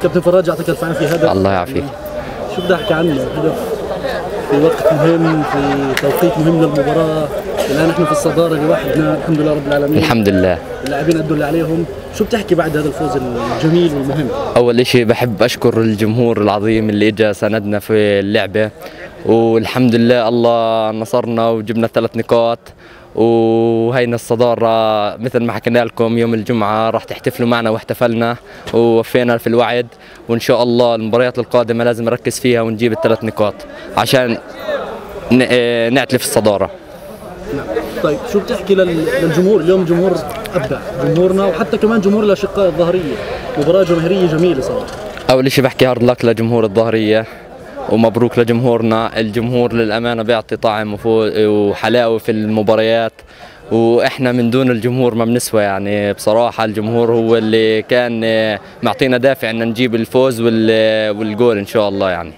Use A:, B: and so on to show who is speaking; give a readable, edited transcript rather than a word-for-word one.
A: كابتن فراج يعطيك الف عافيه. هدف
B: الله يعافيك.
A: شو بدي احكي عنه؟ هدف في وقت مهم، في توقيت مهم للمباراه. الان احنا في الصداره لوحدنا الحمد لله رب العالمين.
B: الحمد لله.
A: اللاعبين ادوا اللي عليهم. شو بتحكي بعد هذا الفوز الجميل والمهم؟
B: اول شيء بحب اشكر الجمهور العظيم اللي اجى ساندنا في اللعبه، والحمد لله الله نصرنا وجبنا 3 نقاط. وهينا الصدارة مثل ما حكينا لكم يوم الجمعة راح تحتفلوا معنا واحتفلنا ووفينا في الوعد، وإن شاء الله المباريات القادمة لازم نركز فيها ونجيب ال3 نقاط عشان نعتلي في الصدارة.
A: طيب شو بتحكي للجمهور؟ اليوم جمهور أبدع، جمهورنا وحتى كمان جمهور الأشقاء الظهرية، مباراة جماهيرية جميلة صراحة.
B: أول شيء بحكي هارد لك لجمهور الظهرية ومبروك لجمهورنا. الجمهور للأمانة بيعطي طعم وحلاوة في المباريات، واحنا من دون الجمهور ما بنسوى يعني. بصراحة الجمهور هو اللي كان معطينا دافع ان نجيب الفوز والجول ان شاء الله يعني.